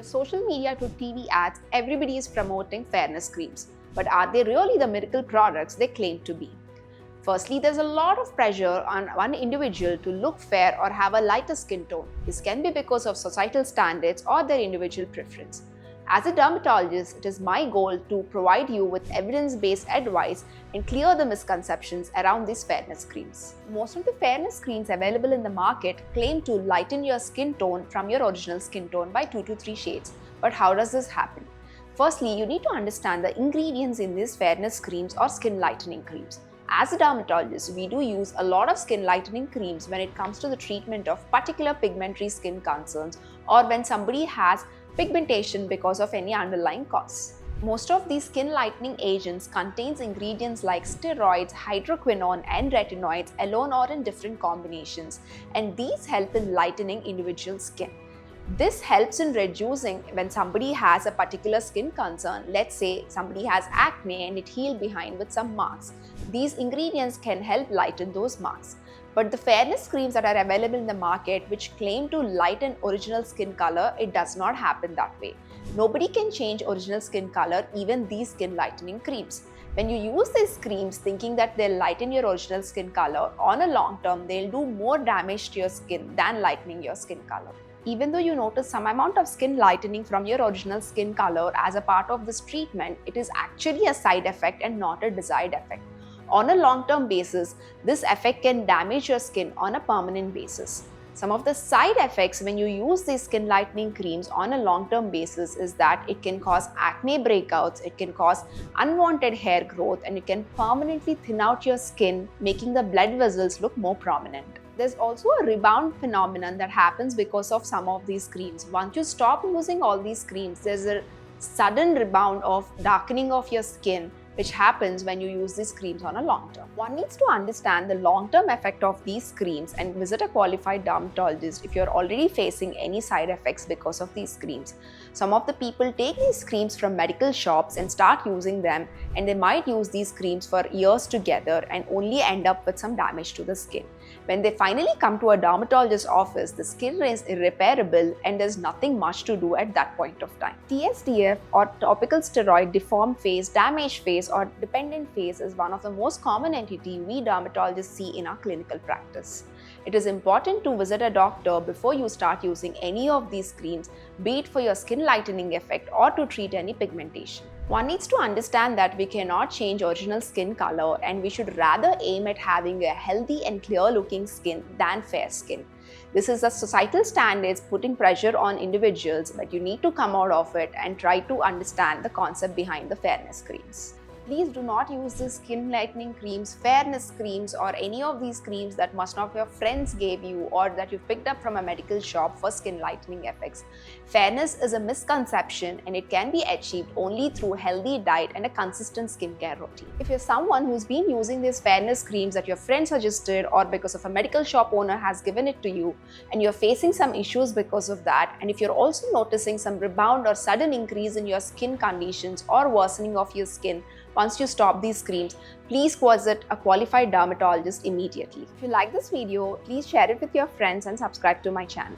your social media to TV ads, everybody is promoting fairness creams. But are they really the miracle products they claim to be? Firstly, there's a lot of pressure on one individual to look fair or have a lighter skin tone. This can be because of societal standards or their individual preference. As a dermatologist, it is my goal to provide you with evidence-based advice and clear the misconceptions around these fairness creams. Most of the fairness creams available in the market claim to lighten your skin tone from your original skin tone by 2 to 3 shades. But how does this happen? Firstly, you need to understand the ingredients in these fairness creams or skin lightening creams. As a dermatologist, we do use a lot of skin lightening creams when it comes to the treatment of particular pigmentary skin concerns or when somebody has pigmentation because of any underlying cause. Most of these skin lightening agents contains ingredients like steroids, hydroquinone and retinoids alone or in different combinations, and these help in lightening individual skin. This helps in reducing when somebody has a particular skin concern. Let's say somebody has acne and it healed behind with some marks. These ingredients can help lighten those marks. But the fairness creams that are available in the market which claim to lighten original skin color, it does not happen that way. Nobody can change original skin color, even these skin lightening creams. When you use these creams thinking that they'll lighten your original skin color, on a long term, they'll do more damage to your skin than lightening your skin color. Even though you notice some amount of skin lightening from your original skin color as a part of this treatment, it is actually a side effect and not a desired effect. On a long-term basis, this effect can damage your skin on a permanent basis. Some of the side effects when you use these skin lightening creams on a long-term basis is that it can cause acne breakouts, it can cause unwanted hair growth, and it can permanently thin out your skin, making the blood vessels look more prominent. There's also a rebound phenomenon that happens because of some of these creams. Once you stop using all these creams, there's a sudden rebound of darkening of your skin which happens when you use these creams on a long term. One needs to understand the long-term effect of these creams and visit a qualified dermatologist if you're already facing any side effects because of these creams. Some of the people take these creams from medical shops and start using them, and they might use these creams for years together and only end up with some damage to the skin. When they finally come to a dermatologist's office, the skin is irreparable and there's nothing much to do at that point of time. TSDF or topical steroid deformed phase, damaged phase or dependent phase is one of the most common entity we dermatologists see in our clinical practice. It is important to visit a doctor before you start using any of these creams, be it for your skin lightening effect or to treat any pigmentation. One needs to understand that we cannot change original skin color and we should rather aim at having a healthy and clear looking skin than fair skin. This is a societal standards putting pressure on individuals, but you need to come out of it and try to understand the concept behind the fairness creams. Please do not use these skin lightening creams, fairness creams or any of these creams that most of your friends gave you or that you picked up from a medical shop for skin lightening effects. Fairness is a misconception and it can be achieved only through healthy diet and a consistent skincare routine. If you're someone who's been using these fairness creams that your friend suggested or because of a medical shop owner has given it to you and you're facing some issues because of that, and if you're also noticing some rebound or sudden increase in your skin conditions or worsening of your skin, once you stop these creams, please visit a qualified dermatologist immediately. If you like this video, please share it with your friends and subscribe to my channel.